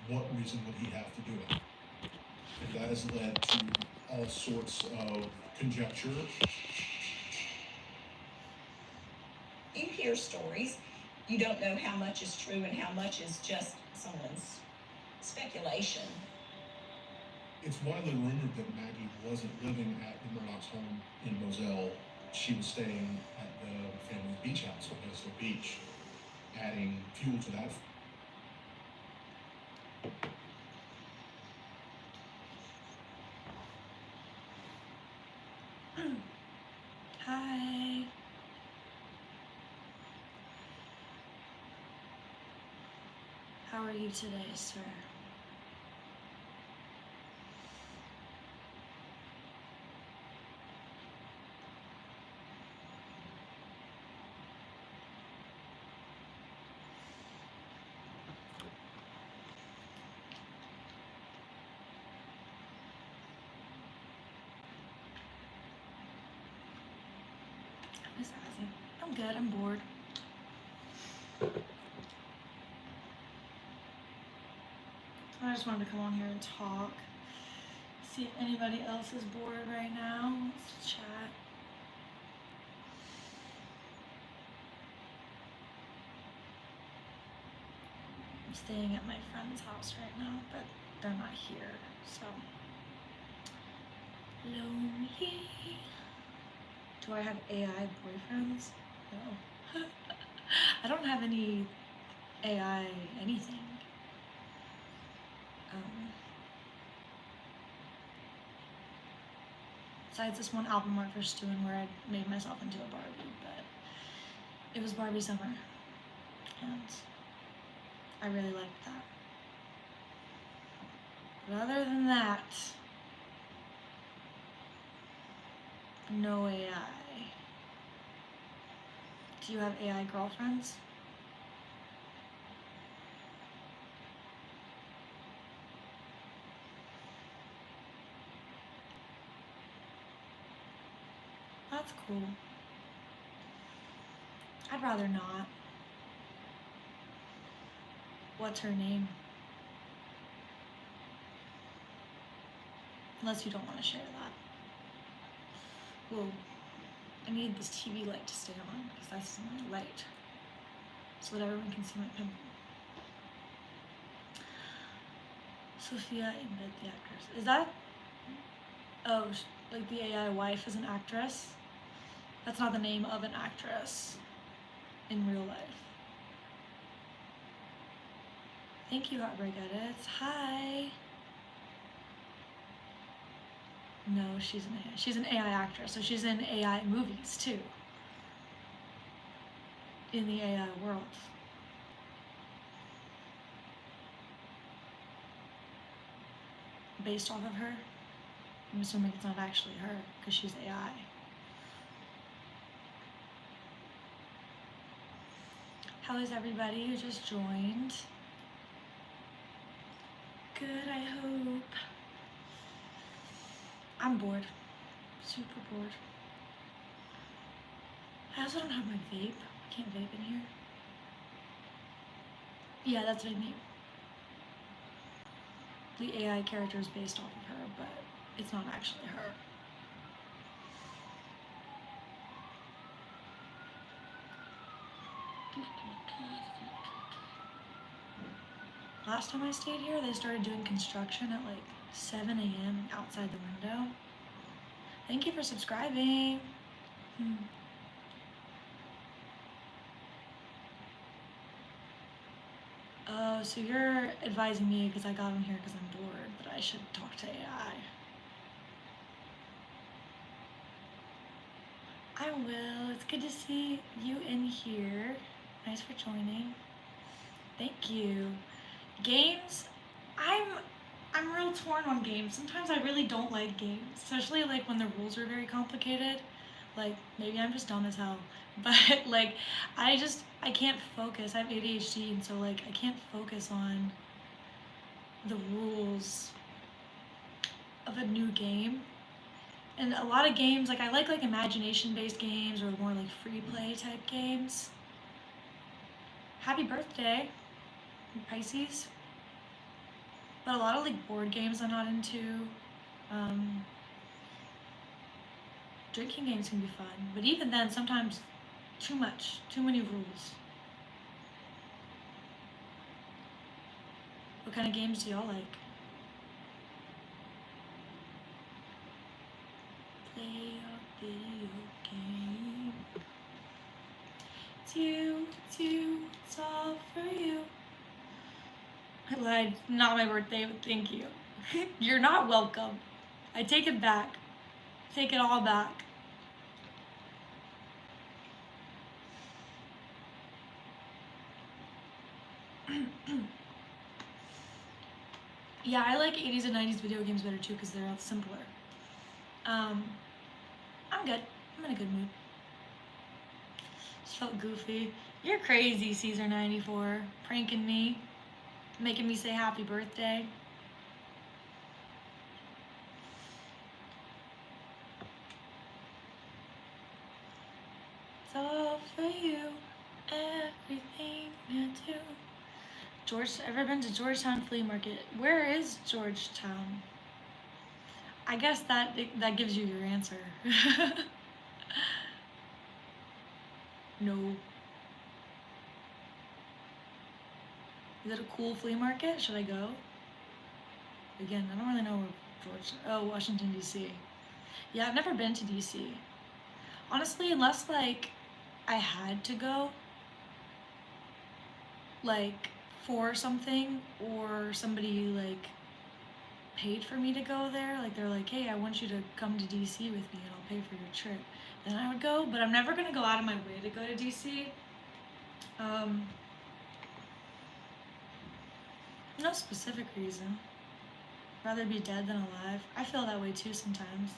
what reason would he have to do it? And that has led to all sorts of conjecture. You hear stories. You don't know how much is true and how much is just someone's speculation. It's widely rumored that Maggie wasn't living at the Murdoch's home in Moselle. She was staying at the family's beach house on Hillsville Beach, adding fuel to that. Hi. How are you today, sir? I'm good, I'm bored. I just wanted to come on here and talk. See if anybody else is bored right now. Let's chat. I'm staying at my friend's house right now, but they're not here, so lonely. Do I have AI boyfriends? No. I don't have any AI anything. Besides this one album art for Stewin where I made myself into a Barbie, but it was Barbie summer, and I really liked that. But other than that, no AI. Do you have AI girlfriends? That's cool. I'd rather not. What's her name? Unless you don't want to share that. Whoa. I need this TV light to stay on because that's my light. So that everyone can see my pimple. Sophia Invent, the actress. Is that? Oh, like the AI wife is an actress? That's not the name of an actress in real life. Thank you, Heartbreak Edits. Hi. No, she's an AI. She's an AI actress, so she's in AI movies too. In the AI world. Based off of her? I'm assuming it's not actually her, because she's AI. How is everybody who just joined? Good, I hope. I'm bored. Super bored. I also don't have my vape. I can't vape in here. Yeah, that's what I mean. The AI character is based off of her, but it's not actually her. Last time I stayed here, they started doing construction at like 7 a.m. outside the window. Thank you for subscribing. Oh, so you're advising me because I got on here because I'm bored that I should talk to AI. I will. It's good to see you in here. Nice for joining. Thank you. Games, I'm real torn on games. Sometimes I really don't like games, especially like when the rules are very complicated. Like maybe I'm just dumb as hell, but like I can't focus. I have ADHD, and so like I can't focus on the rules of a new game. And a lot of games, like I like imagination-based games or more like free play type games. Happy birthday, Pisces. But a lot of like board games I'm not into. Drinking games can be fun, but even then, sometimes too many rules. What kind of games do y'all like? Play a video game. It's you, it's all for you. I lied, not my birthday, but thank you. You're not welcome. I take it back. Take it all back. Yeah, I like 80s and 90s video games better too because they're all simpler. I'm good. I'm in a good mood. Just felt goofy. You're crazy, Caesar94. Pranking me. Making me say happy birthday. It's all for you. Everything you do. Ever been to Georgetown Flea Market? Where is Georgetown? I guess that gives you your answer. No. Is it a cool flea market? Should I go? Again, I don't really know where Washington, D.C. Yeah, I've never been to D.C. Honestly, unless, like, I had to go, like, for something, or somebody, like, paid for me to go there, like, they're like, hey, I want you to come to D.C. with me and I'll pay for your trip, then I would go, but I'm never gonna go out of my way to go to D.C. No specific reason. Rather be dead than alive. I feel that way too sometimes.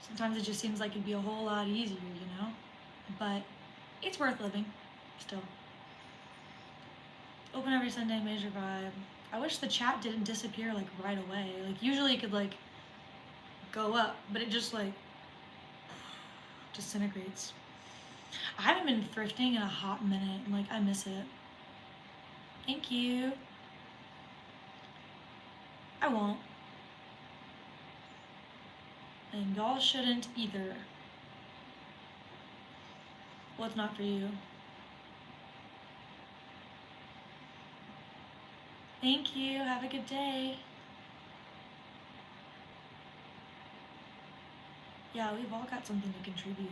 Sometimes it just seems like it'd be a whole lot easier, you know? But it's worth living, still. Open every Sunday, major vibe. I wish the chat didn't disappear, like, right away. Like, usually it could, like, go up, but it just, like, disintegrates. I haven't been thrifting in a hot minute, and, like, I miss it. Thank you. I won't. And y'all shouldn't either. What's not for you? Thank you. Have a good day. Yeah, we've all got something to contribute.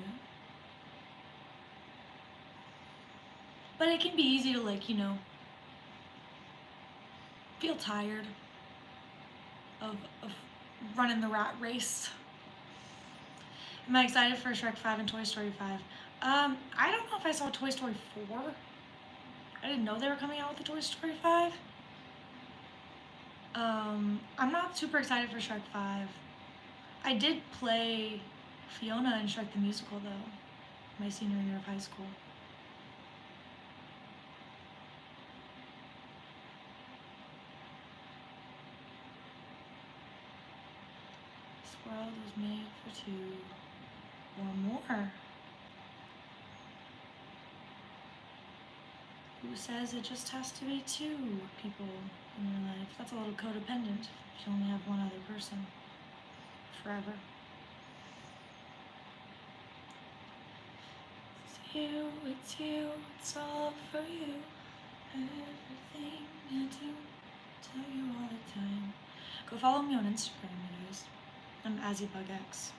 But it can be easy to, like, you know, feel tired of running the rat race. Am I excited for Shrek 5 and Toy Story 5? I don't know if I saw Toy Story 4. I didn't know they were coming out with the Toy Story 5. I'm not super excited for Shrek 5. I did play Fiona in Shrek the Musical, though, my senior year of high school. This world was made for two or more. Who says it just has to be two people in your life? That's a little codependent if you only have one other person forever. It's you, it's all for you. Everything I do, tell you all the time. Go follow me on Instagram, you guys. I'm AzzyBugX.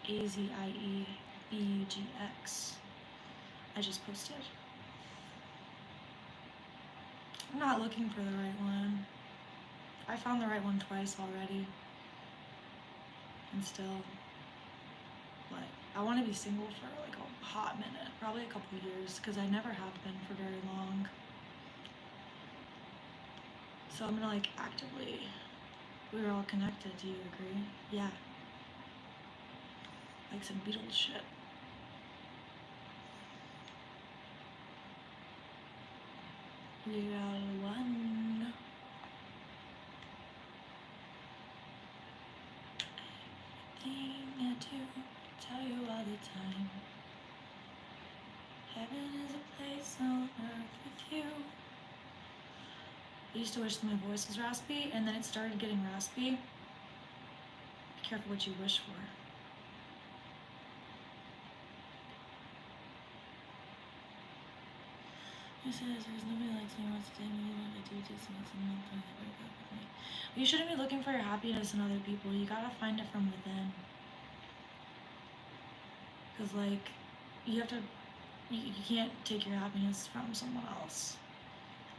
AZIEBUGX. I just posted. I'm not looking for the right one. I found the right one twice already. And still, like, I want to be single for like a hot minute, probably a couple years, because I never have been for very long. So I'm gonna, like, actively, we're all connected, do you agree? Yeah. Like some Beatles shit. We're all one. Everything I do, tell you all the time. Heaven is a place on earth with you. used to wish that my voice was raspy, and then it started getting raspy. Be careful what you wish for. He says there's nobody likes me wants to date me, even if I do something to break up with me. Well, you shouldn't be looking for your happiness in other people. You gotta find it from within. Because, like, you have to, you can't take your happiness from someone else.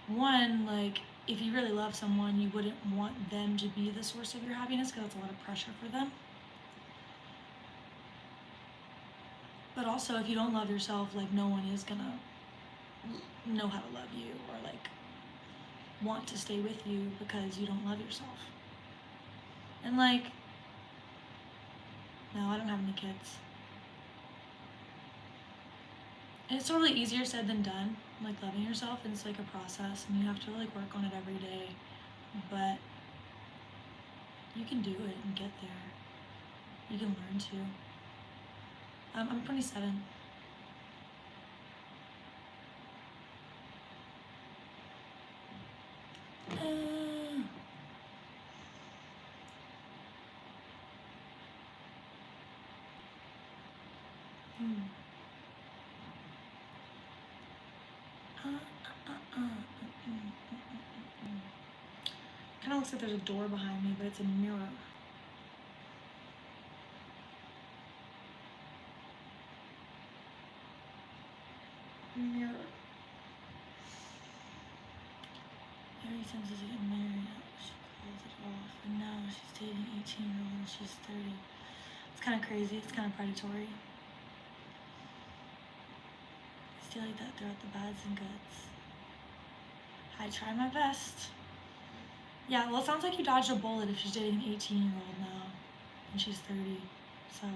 One, like, if you really love someone, you wouldn't want them to be the source of your happiness because that's a lot of pressure for them. But also, if you don't love yourself, like, no one is gonna know how to love you or, like, want to stay with you because you don't love yourself. And, like, no, I don't have any kids. And it's totally easier said than done, like loving yourself, and it's like a process and you have to like work on it every day, but you can do it and get there. You can learn to. I'm 27. Kind of looks like there's a door behind me, but it's a mirror. Mirror. Every time she's getting married, she calls it off. And now she's dating 18-year-old and she's 30. It's kind of crazy. It's kind of predatory. I stay like that throughout the bads and goods. I try my best. Yeah, well, it sounds like you dodged a bullet if she's dating an 18-year-old now and she's 30. So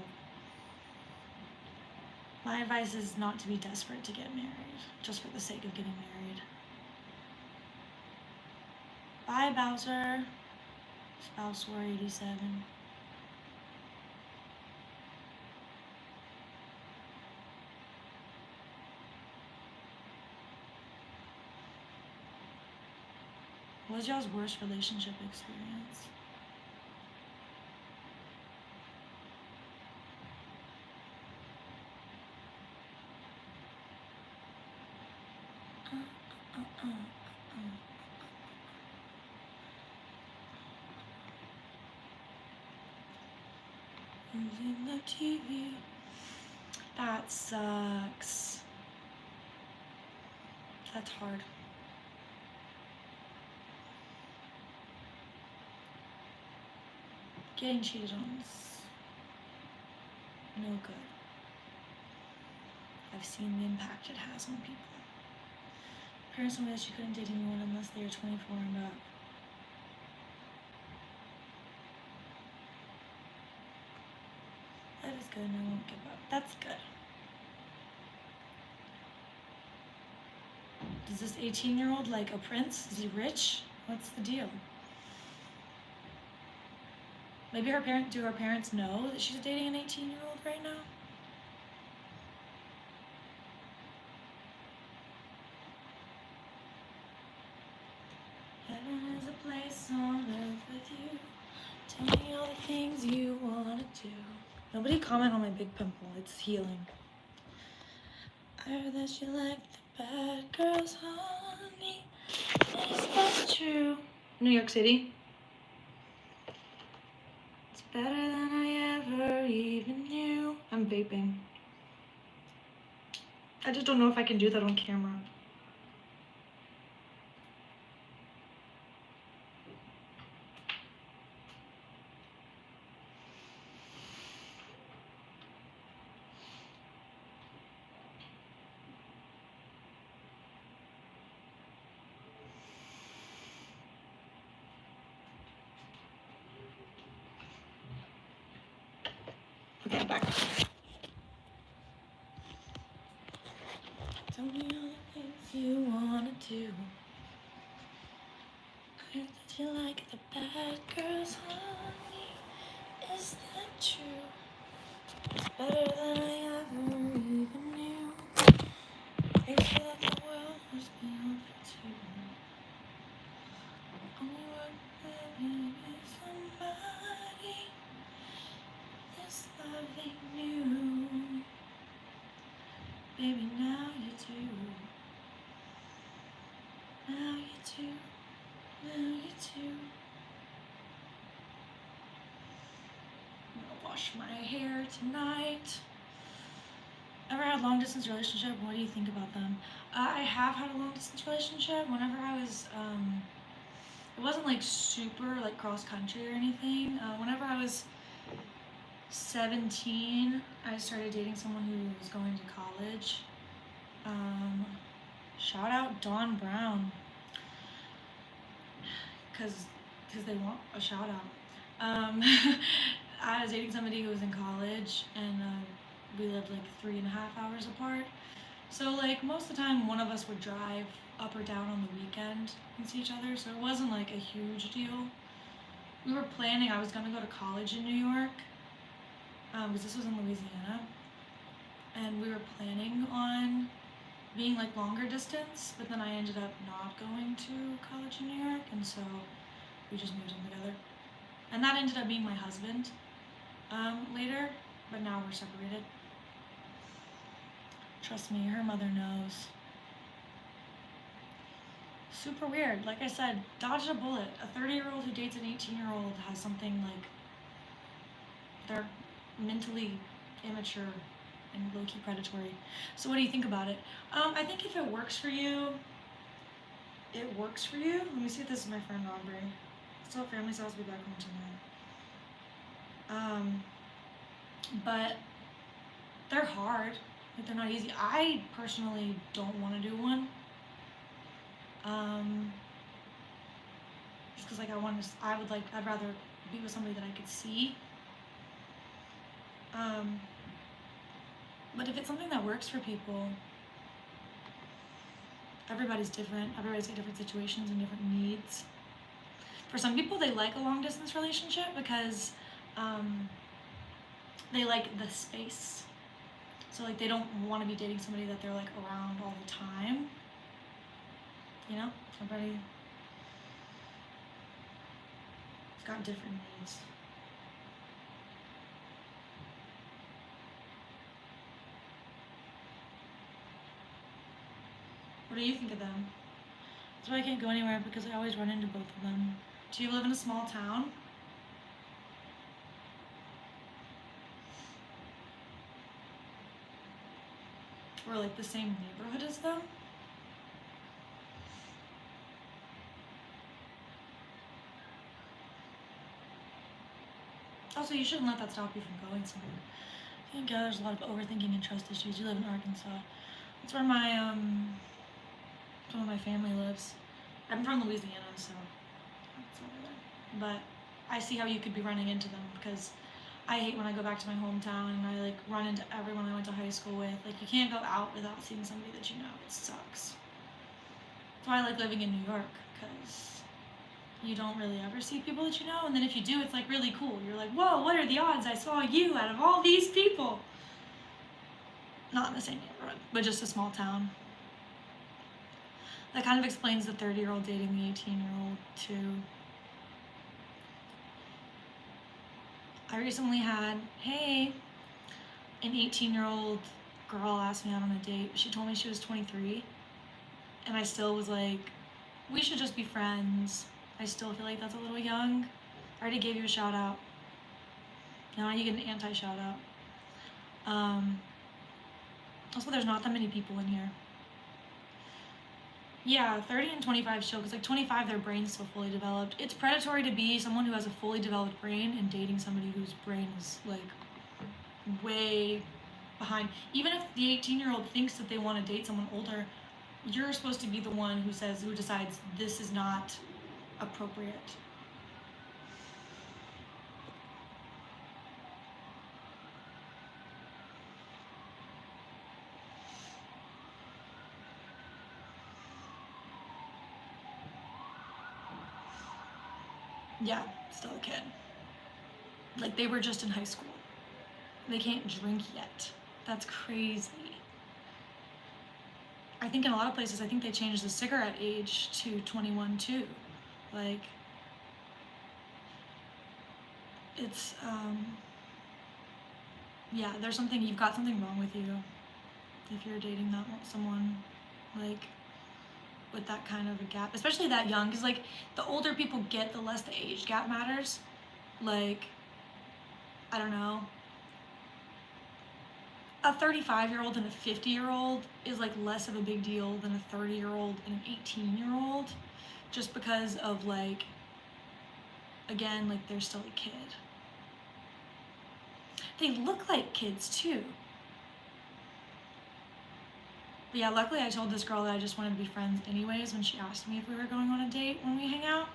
my advice is not to be desperate to get married, just for the sake of getting married. Bye, Bowser. Spouse War 87. What was y'all's worst relationship experience? Using the TV. That sucks. That's hard. Getting cheated on is no good. I've seen the impact it has on people. Parents told me that she couldn't date anyone unless they were 24 and up. That is good and I won't give up. That's good. Is this 18-year-old like a prince? Is he rich? What's the deal? Maybe do her parents know that she's dating an 18-year-old right now? Heaven is a place on earth with you. Tell me all the things you wanna do. Nobody comment on my big pimple, it's healing. I heard that you like the bad girls, honey. Is that true? New York City. It's better than I ever even knew. I'm vaping. I just don't know if I can do that on camera. Okay, I'm back. Tell me all the things you wanna do. I heard that you like the bad girls, honey. Is that true? It's better than I ever even knew. They say that the world must be open to. anything new. Baby, now you do. Now you do. Now you do. I'm gonna wash my hair tonight. Ever had a long distance relationship? What do you think about them? I have had a long distance relationship. Whenever I was, it wasn't like super like cross country or anything. Whenever I was 17, I started dating someone who was going to college. Shout out Dawn Brown, cause they want a shout out. I was dating somebody who was in college, and we lived like 3.5 hours apart. So like most of the time, one of us would drive up or down on the weekend and see each other. So it wasn't like a huge deal. We were planning. I was gonna go to college in New York, because this was in Louisiana, and we were planning on being like longer distance. But then I ended up not going to college in New York, and so we just moved in together. And that ended up being my husband later, but now we're separated. Trust me, her mother knows. Super weird. Like I said, dodged a bullet. A 30-year-old who dates an 18-year-old has something like they're mentally immature and low-key predatory. So what do you think about it? I think if it works for you, it works for you. Let me see if this is my friend Aubrey. Still at family's house, be back home tonight. But they're hard. Like they're not easy. I personally don't want to do one. Just because like I'd rather be with somebody that I could see. But if it's something that works for people, everybody's different. Everybody's got different situations and different needs. For some people, they like a long distance relationship because they like the space. So like they don't want to be dating somebody that they're like around all the time. You know, somebody's got different needs. What do you think of them? That's why I can't go anywhere, because I always run into both of them. Do you live in a small town? Or like the same neighborhood as them? Also, you shouldn't let that stop you from going somewhere. I think there's a lot of overthinking and trust issues. You live in Arkansas. That's where some of my family lives. I'm from Louisiana, so that's where they live. But I see how you could be running into them, because I hate when I go back to my hometown and I like run into everyone I went to high school with. Like you can't go out without seeing somebody that you know. It sucks. That's why I like living in New York, because you don't really ever see people that you know, and then if you do, it's like really cool. You're like, whoa, what are the odds I saw you out of all these people? Not in the same neighborhood, but just a small town. That kind of explains the 30-year-old dating the 18-year-old too. I recently had, an 18-year-old girl asked me out on a date. She told me she was 23, and I still was like, we should just be friends. I still feel like that's a little young. I already gave you a shout out. Now you get an anti-shout out. Also, there's not that many people in here. Yeah, 30 and 25 chill, because like 25, their brain's still fully developed. It's predatory to be someone who has a fully developed brain and dating somebody whose brain is like way behind. Even if the 18-year-old thinks that they want to date someone older, you're supposed to be the one who decides this is not appropriate. Yeah, still a kid. Like they were just in high school. They can't drink yet. That's crazy. I think in a lot of places, I think they changed the cigarette age to 21 too. Like, it's, yeah, you've got something wrong with you if you're dating someone like with that kind of a gap, especially that young, because like the older people get, the less the age gap matters. Like, I don't know, a 35-year-old and a 50-year-old is like less of a big deal than a 30-year-old and an 18-year-old, just because of like, again, like they're still a kid. They look like kids too. But yeah, luckily I told this girl that I just wanted to be friends anyways when she asked me if we were going on a date when we hang out.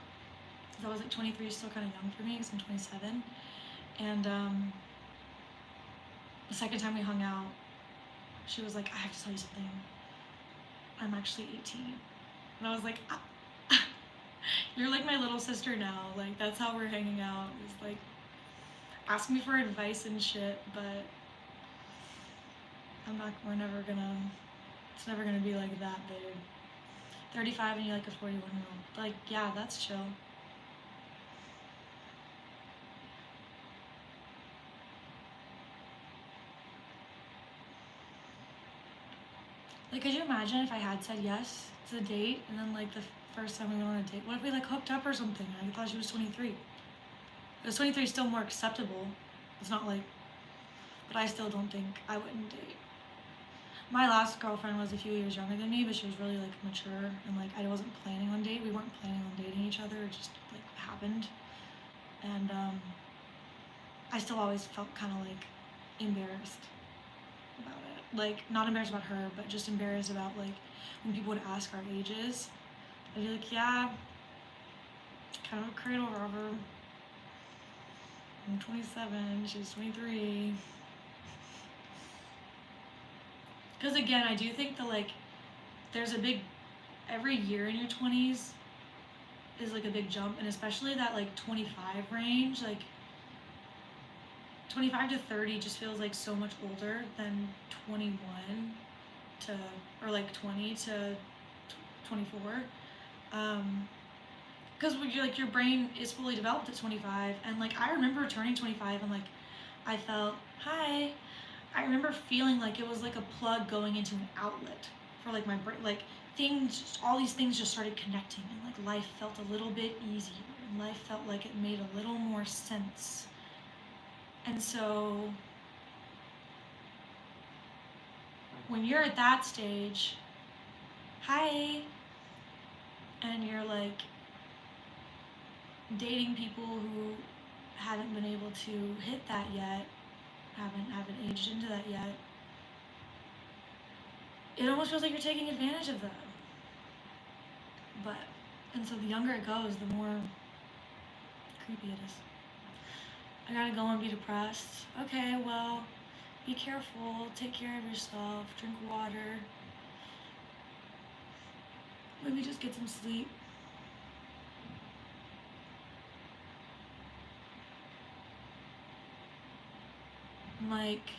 Because I was like 23 is still kind of young for me because I'm 27. And the second time we hung out, she was like, I have to tell you something. I'm actually 18. And I was like, you're like my little sister now. Like, that's how we're hanging out. Is like, ask me for advice and shit, but it's never gonna be like that, babe. 35 and you like a 41-year-old. Like, yeah, that's chill. Like, could you imagine if I had said yes to the date and then like the first time we went on a date, what if we like hooked up or something? I thought she was 23. Because 23 is still more acceptable. It's not like, but I still don't think I wouldn't date. My last girlfriend was a few years younger than me, but she was really like mature and like I wasn't planning on dating. We weren't planning on dating each other. It just like happened, and I still always felt kind of like embarrassed about it. Like not embarrassed about her, but just embarrassed about like when people would ask our ages. I'd be like, yeah, kind of a cradle robber. I'm 27. She's 23. Because again, I do think that like there's a big, every year in your 20s is like a big jump, and especially that like 25 range, like 25 to 30 just feels like so much older than 21 to, or like 20 to 24. Because like your brain is fully developed at 25, and like I remember turning 25 and like I felt, hi, I remember feeling like it was like a plug going into an outlet for like my brain, like things, all these things just started connecting, and like life felt a little bit easier, and life felt like it made a little more sense. And so when you're at that stage, hi, and you're like dating people who haven't been able to hit that yet, haven't aged into that yet, it almost feels like you're taking advantage of them. But, and so the younger it goes, the more creepy it is. I gotta go and be depressed. Okay, well, be careful, take care of yourself, drink water, maybe just get some sleep. Like,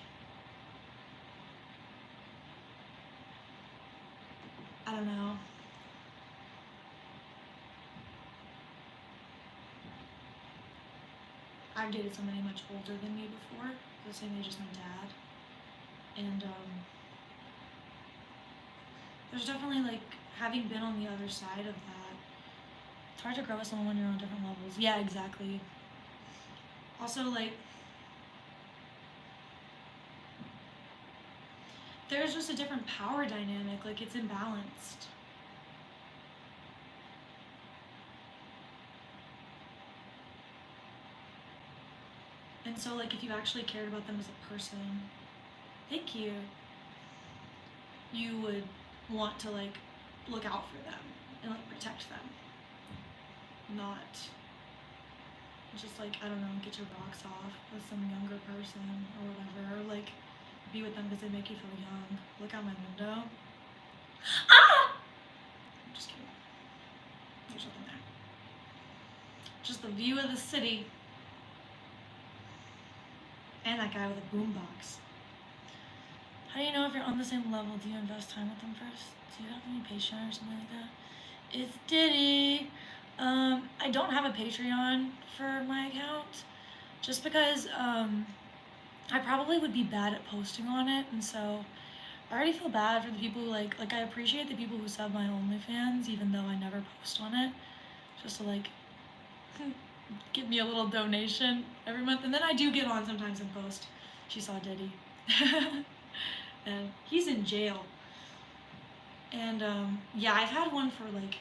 I don't know. I've dated somebody much older than me before, the same age as my dad, and there's definitely like, having been on the other side of that, it's hard to grow with someone when you're on different levels. Yeah, exactly. Also, like, there's just a different power dynamic, like it's imbalanced. And so like if you actually cared about them as a person, thank you, you would want to like look out for them and like protect them. Not just like, I don't know, get your rocks off with some younger person or whatever, or like be with them because they make you feel young. Look out my window. Ah! I'm just kidding. There's nothing there. Just the view of the city. And that guy with a boombox. How do you know if you're on the same level? Do you invest time with them first? Do you have any Patreon or something like that? It's Diddy. I don't have a Patreon for my account, just because I probably would be bad at posting on it, and so I already feel bad for the people who like I appreciate the people who sub my OnlyFans, even though I never post on it, just to like give me a little donation every month. And then I do get on sometimes and post. She saw Diddy. And he's in jail. And yeah, I've had one for like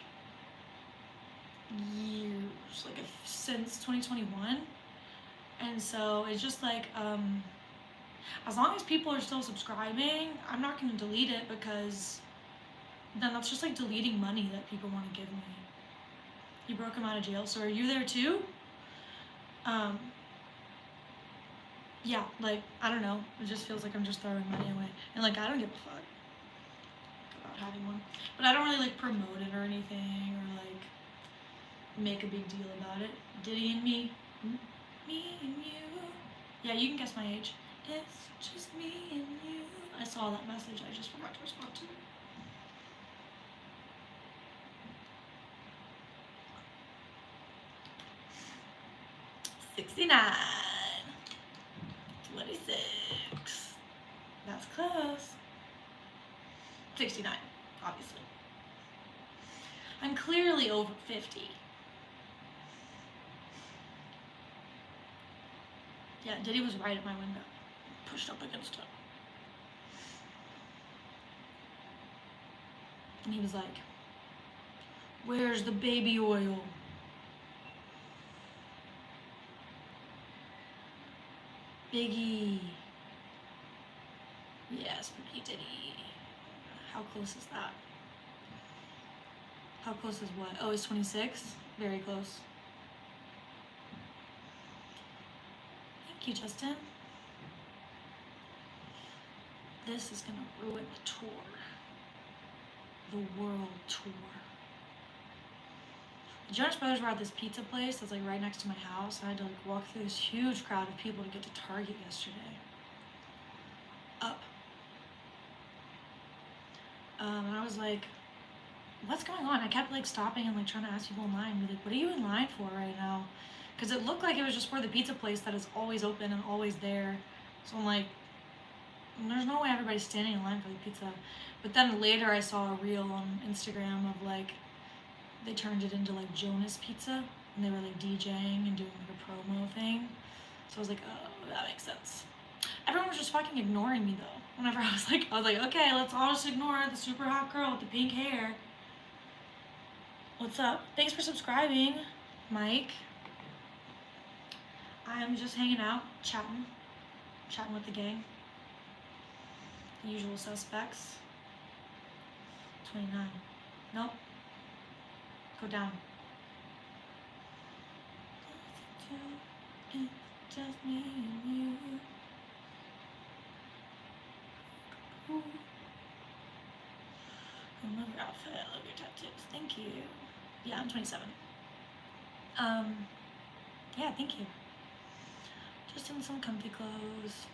years, like since 2021. And so it's just like as long as people are still subscribing, I'm not going to delete it, because then that's just like deleting money that people want to give me. You broke him out of jail, so are you there too? Yeah, like, I don't know. It just feels like I'm just throwing money away. And like, I don't give a fuck about having one. But I don't really like promote it or anything, or like make a big deal about it. Diddy and me. Me and you. Yeah, you can guess my age. It's just me and you. I saw that message, I just forgot to respond to it. $69. 26. That's close. 69, obviously. I'm clearly over 50. Yeah, Diddy was right at my window. Pushed up against it. And he was like, "Where's the baby oil?" Biggie. Yes, Biggie Diddy. How close is that? How close is what? Oh, it's 26? Very close. Thank you, Justin. This is gonna ruin the tour. The world tour. The Jonas Brothers were at this pizza place that's like right next to my house. I had to like walk through this huge crowd of people to get to Target yesterday. Up. And I was like, what's going on? I kept like stopping and like trying to ask people in line, be like, what are you in line for right now? Because it looked like it was just for the pizza place that is always open and always there. So I'm like, there's no way everybody's standing in line for the pizza. But then later I saw a reel on Instagram of like, they turned it into like Jonas Pizza, and they were like DJing and doing like a promo thing. So I was like, oh, that makes sense. Everyone was just fucking ignoring me though. Whenever I was like, okay, let's all just ignore the super hot girl with the pink hair. What's up? Thanks for subscribing, Mike. I'm just hanging out, chatting with the gang. The usual suspects. 29. Nope. Go down. It's just me and you. I love your outfit. I love your tattoos. Thank you. Yeah, I'm 27. Yeah, thank you. Just in some comfy clothes.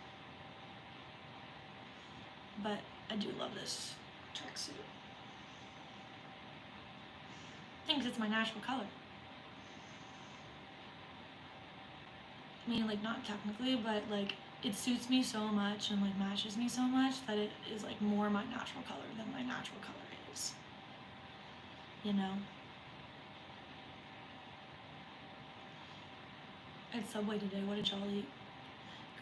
But I do love this tracksuit. I think it's my natural color. I mean, like, not technically, but like, it suits me so much and like matches me so much that it is like more my natural color than my natural color is. You know? I had Subway today. What did y'all eat?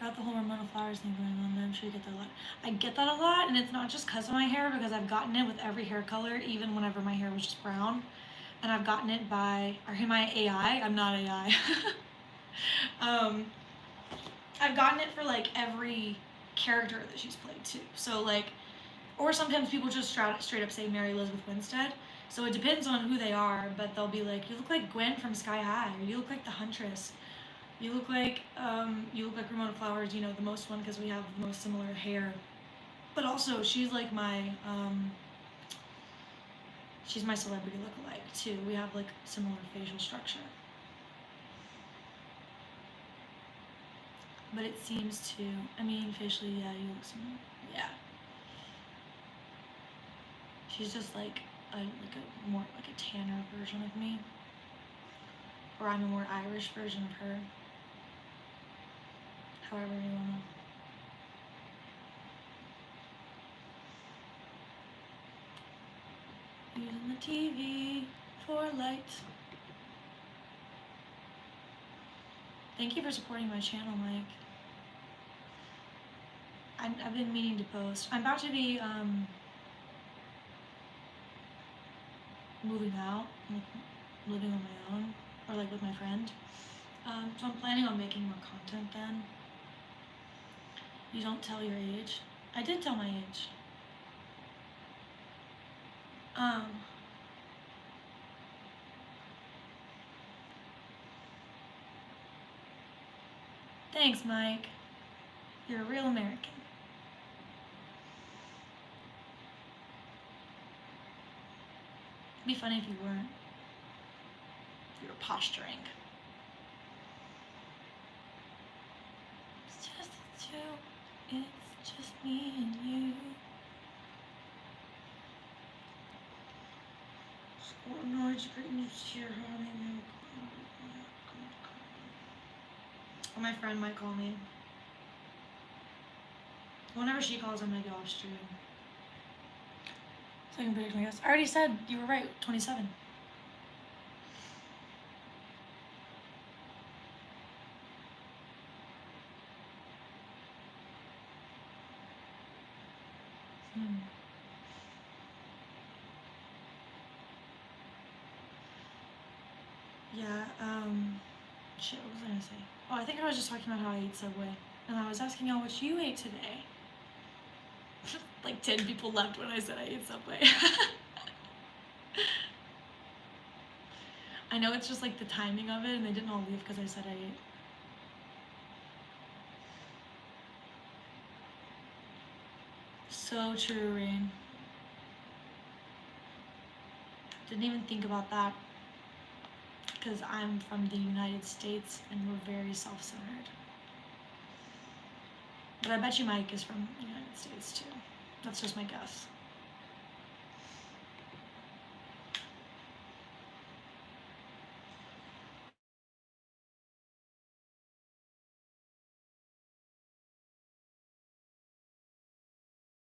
Got the whole hormonal flowers thing going on there. I'm sure you get that a lot. I get that a lot, and it's not just because of my hair, because I've gotten it with every hair color, even whenever my hair was just brown. And I've gotten it by, am I AI? I'm not AI. I've gotten it for like every character that she's played too. So like, or sometimes people just straight up say Mary Elizabeth Winstead. So it depends on who they are, but they'll be like, you look like Gwen from Sky High, or you look like the Huntress. You look like Ramona Flowers, you know, the most one, because we have the most similar hair. But also, she's like my, she's my celebrity lookalike too. We have like similar facial structure. But it seems to, I mean, facially, yeah, you look similar. Yeah. She's just like a more like a tanner version of me. Or I'm a more Irish version of her. However you wanna Using the TV for light. Thank you for supporting my channel, Mike. I've been meaning to post. I'm about to be moving out, like living on my own, or like with my friend. So I'm planning on making more content then. You don't tell your age. I did tell my age. Thanks, Mike. You're a real American. It'd be funny if you weren't. You were posturing. It's just the two. It's just me and you. Or my friend might call me. Whenever she calls, I'm gonna get off stream. So I can predict my guess. I already said you were right, 27. Yeah, shit, what was I gonna say? Oh, I think I was just talking about how I ate Subway. And I was asking y'all what you ate today. Like 10 people left when I said I ate Subway. I know it's just like the timing of it, and they didn't all leave because I said I ate. So true, Rain. Didn't even think about that because I'm from the United States and we're very self-centered. But I bet you Mike is from the United States too. That's just my guess.